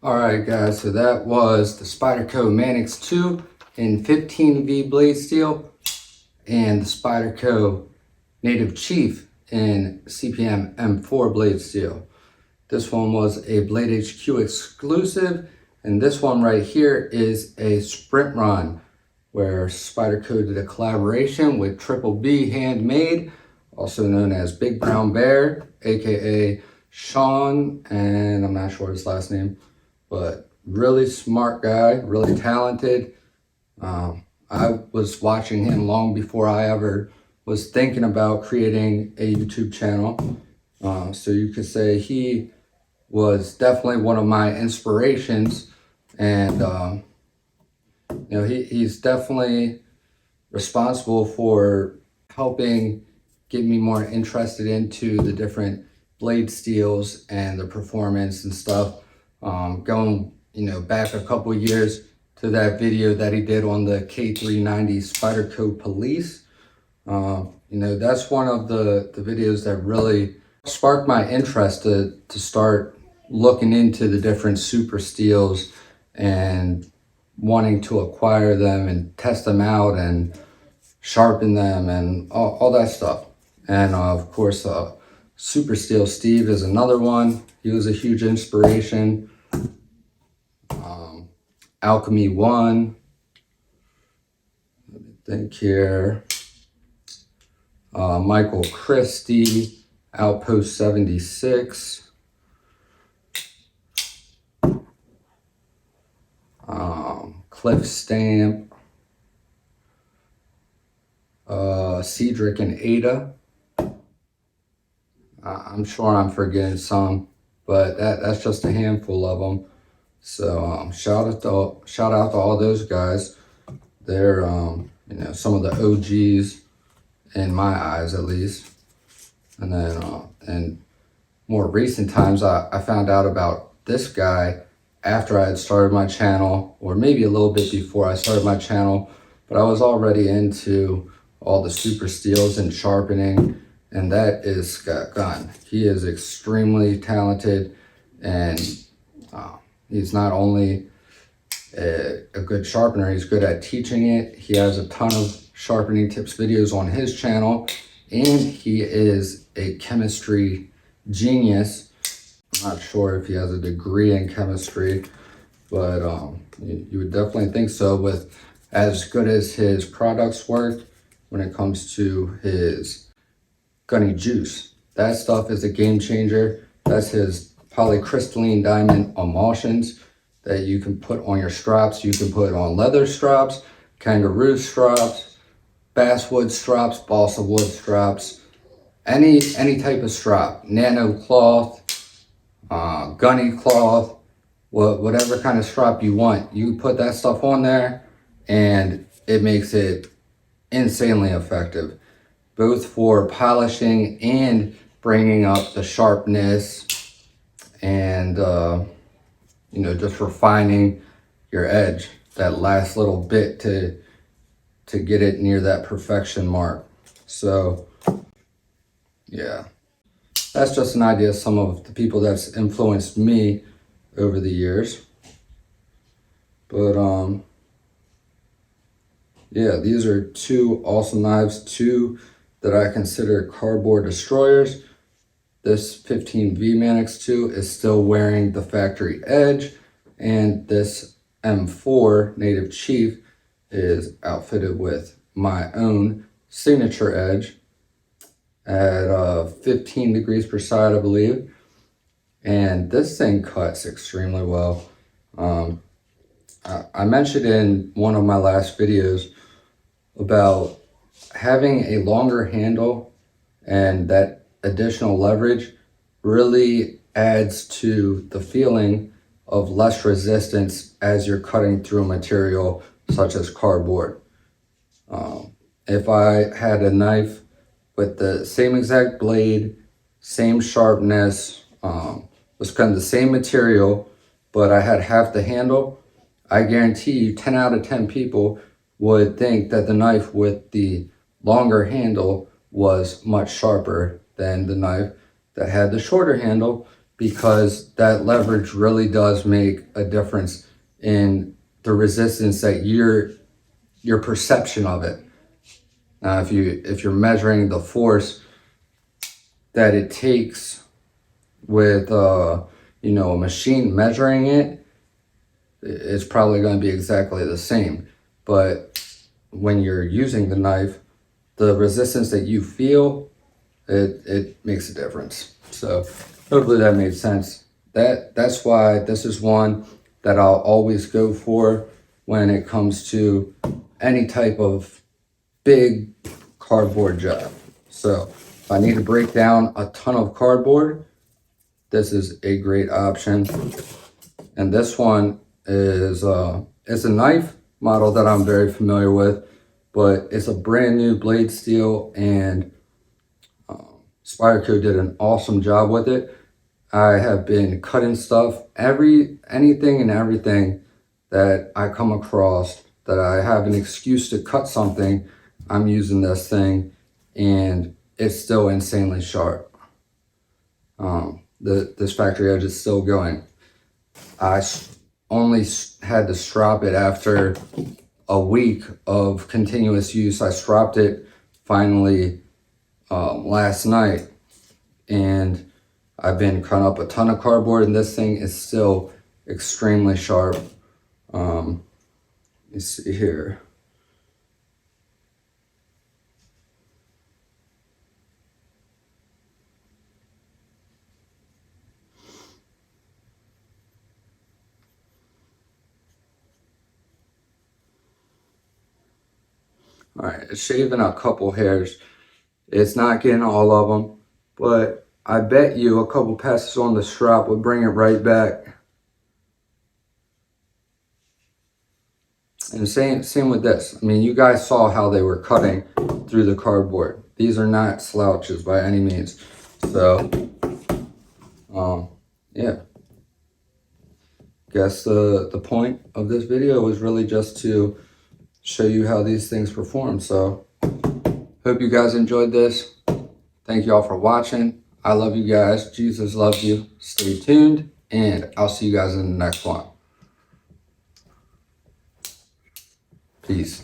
Alright guys, so that was the Spyderco Manix 2 in 15V blade steel and the Spyderco Native Chief in CPM M4 blade steel. This one was a Blade HQ exclusive, and this one right here is a sprint run where Spyderco did a collaboration with Triple B Handmade, also known as Big Brown Bear, aka Sean, and I'm not sure his last name, but really smart guy, really talented. I was watching him long before I ever was thinking about creating a YouTube channel. So you could say he was definitely one of my inspirations, and you know, he's definitely responsible for helping get me more interested into the different blade steels and the performance and stuff. Going, back a couple years to that video that he did on the K390 Spyderco Police. That's one of the videos that really sparked my interest to start looking into the different super steels and wanting to acquire them and test them out and sharpen them and all that stuff. And of course, Super Steel Steve is another one. He was a huge inspiration. Alchemy 1. Let me think here. Michael Christie, Outpost 76. Cliff Stamp. Cedric and Ada. I'm sure I'm forgetting some, but that's just a handful of them. So shout out to all those guys. They're some of the OGs in my eyes, at least. And then in more recent times, I found out about this guy after I had started my channel, or maybe a little bit before I started my channel, but I was already into all the super steels and sharpening, and that is Scott Gunn. He is extremely talented, and he's not only a good sharpener, he's good at teaching it. He has a ton of sharpening tips videos on his channel, and he is a chemistry genius. I'm not sure if he has a degree in chemistry, but you would definitely think so, with as good as his products work when it comes to his Gunny juice. That stuff is a game changer. That's his polycrystalline diamond emulsions that you can put on your straps. You can put on leather straps, kangaroo straps, basswood straps, balsa wood straps, any type of strap, nano cloth, gunny cloth, whatever kind of strap you want. You put that stuff on there and it makes it insanely effective, both for polishing and bringing up the sharpness and just refining your edge, that last little bit to get it near that perfection mark. So yeah, that's just an idea of some of the people that's influenced me over the years. But yeah, these are two awesome knives, two that I consider cardboard destroyers. This 15V Manix 2 is still wearing the factory edge, and this M4 Native Chief is outfitted with my own signature edge at 15 degrees per side, I believe. And this thing cuts extremely well. I mentioned in one of my last videos about having a longer handle, and that additional leverage really adds to the feeling of less resistance as you're cutting through material such as cardboard. If I had a knife with the same exact blade, same sharpness, was kind of the same material, but I had half the handle, I guarantee you 10 out of 10 people would think that the knife with the longer handle was much sharper than the knife that had the shorter handle, because that leverage really does make a difference in the resistance that your perception of it. Now, if you're measuring the force that it takes with you know, a machine measuring it, it's probably going to be exactly the same. But when you're using the knife, the resistance that you feel, it makes a difference. So hopefully that made sense. That's why this is one that I'll always go for when it comes to any type of big cardboard job. So if I need to break down a ton of cardboard, this is a great option. And this one is it's a knife model that I'm very familiar with, but it's a brand new blade steel, and Spyderco did an awesome job with it. I have been cutting stuff, anything and everything that I come across that I have an excuse to cut something, I'm using this thing, and it's still insanely sharp. This factory edge is still going. I only had to strop it after a week of continuous use. I stropped it finally last night, and I've been cutting up a ton of cardboard, and this thing is still extremely sharp. Let me see here. All right, it's shaving a couple hairs. It's not getting all of them, but I bet you a couple passes on the strop would bring it right back. And same with this. I mean, you guys saw how they were cutting through the cardboard. These are not slouches by any means. So, yeah. Guess the point of this video was really just to show you how these things perform. So, hope you guys enjoyed this. Thank you all for watching. I love you guys. Jesus loves you. Stay tuned, and I'll see you guys in the next one. Peace.